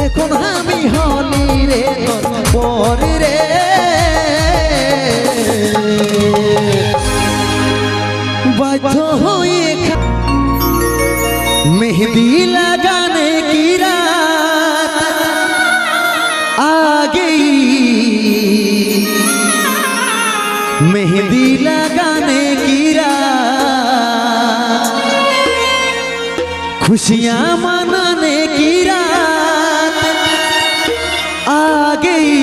এখন আমি হলি রে পর রে বাধ্য হয়ে मेहंदी लगाने की रात आ गई मेहंदी लगाने की रात खुशियां मनाने की रात आ गई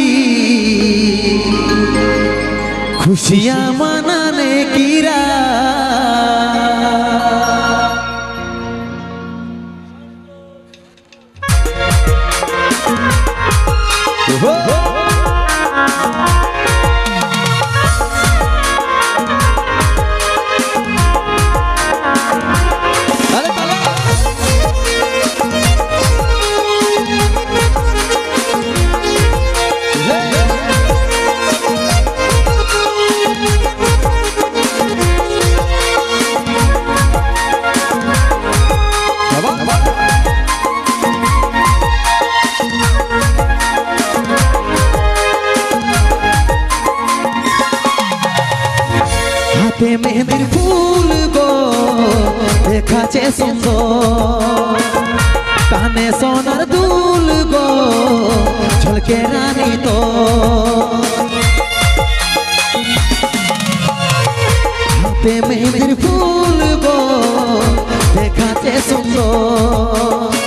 खुशियां मनाने की रात मेहंदीर फूल गो देखाचे सुंदर काने सोनार दुल गो झलके रानी तो हाथे मेहंदीर फूल गो देखाचे सुंदर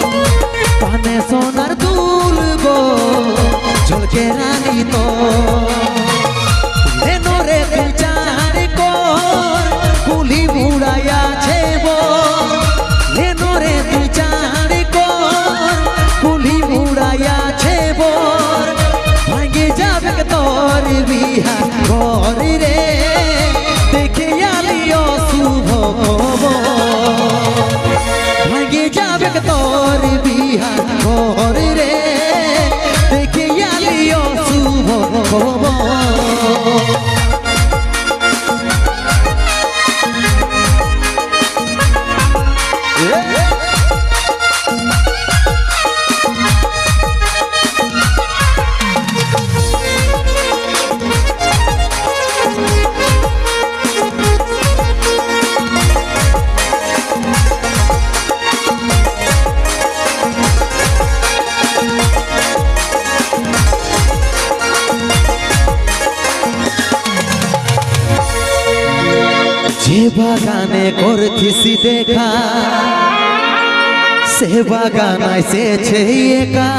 काने सोनार दुल गो झलके रानी तो कुली मुड़ाया छे बोर लेनो रे तू चार कोर कुली मुड़ाया छे बोर भांगे जाबे तोर बिहा घर रे देखे आलियो शुभ भांगे जाबे तोर बिहा घर रे देखे आलियो शुभ যে বাগানে করছিস দেখা সে বাগান এসেছে একা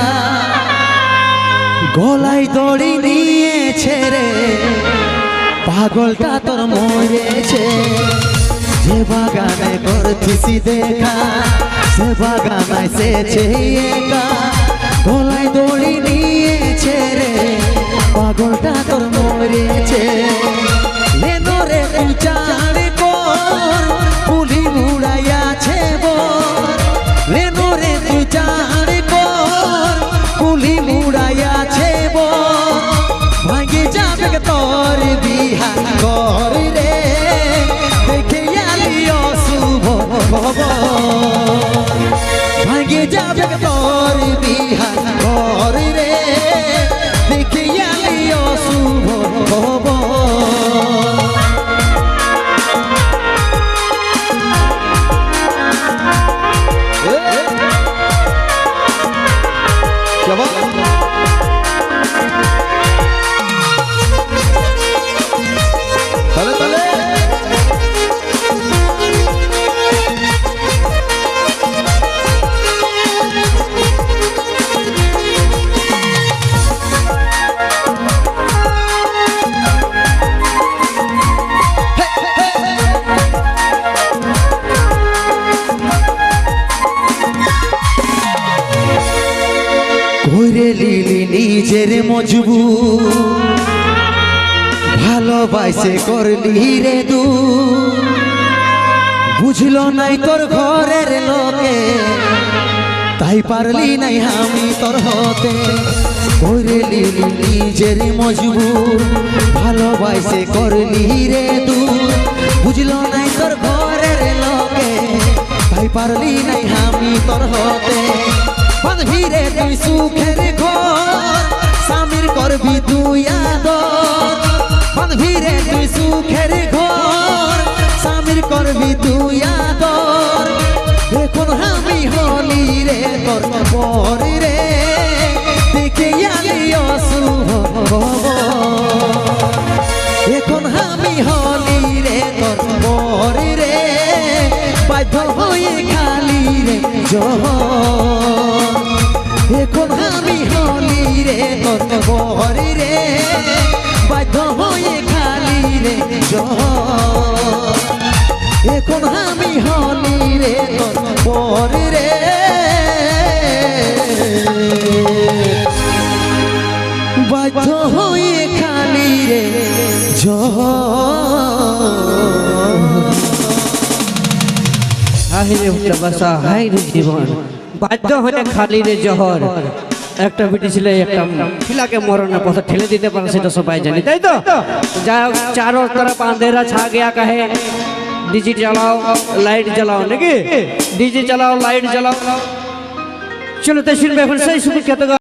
গলায় দড়ি নিয়েছে রে পাগলটা তোর মরেছে যে বাগানে করছিস দেখা সে বাগান এসেছে একা গলায় দড়ি নিয়েছে রে পাগলটা তোর মরেছে लेनो रे तू चार कोर कुली मुड़ाया छे बोर लेनो रे तू चार कोर कुली मुड़ाया छे बोर भांगे जाबे तोर बिहा घर रे देखे आलियो शुभ भांगे जाबे तोर बिहा घर रे देखे आलियो शुभ নিজের মজবুর ভালোবাসে করলি রে দু বুঝলো নাই তোর ঘরের লোকে তাই পারলি নাই আমি তোর হতে করলি নিজের মজবুর ভালোবাসে করলি রে দু বুঝলো নাই তোর ঘরের লোকে তাই পারলি নাই আমি তোর হতে বাঁধবি রে তুই সুখের ঘর স্বামীর করবি তুই আদর বাঁধবি রে তুই সুখের ঘর স্বামীর করবি তুই আদর এখন আমি হলি রে তোর পর রে দেখে আলি অশুভ এখন আমি হলি রে তোর পর রে বাধ্য হয়ে খালি রে জহর এখন আমি হলি রে তোর পর রে বাধ্য হয়ে খালি রে জহর এখন আমি হলি রে তোর পর রে বাধ্য হয়ে খালি রে হাইরে ভালোবাসা হাইরে জীবন বাধ্য হয়ে খালি রে জহর একটা বিটি ছিল একটা খিলাকে মরণের পথে ঠেলে দিতে পারে সেটা সবাই জানি তাই তো যা चारों तरफ अंधेरा छा गया कहे डीजे जलाओ लाइट जलाओ नाকি डीजे जलाओ लाइट जलाओ चलो तो सुनबे এখন সেই সুখে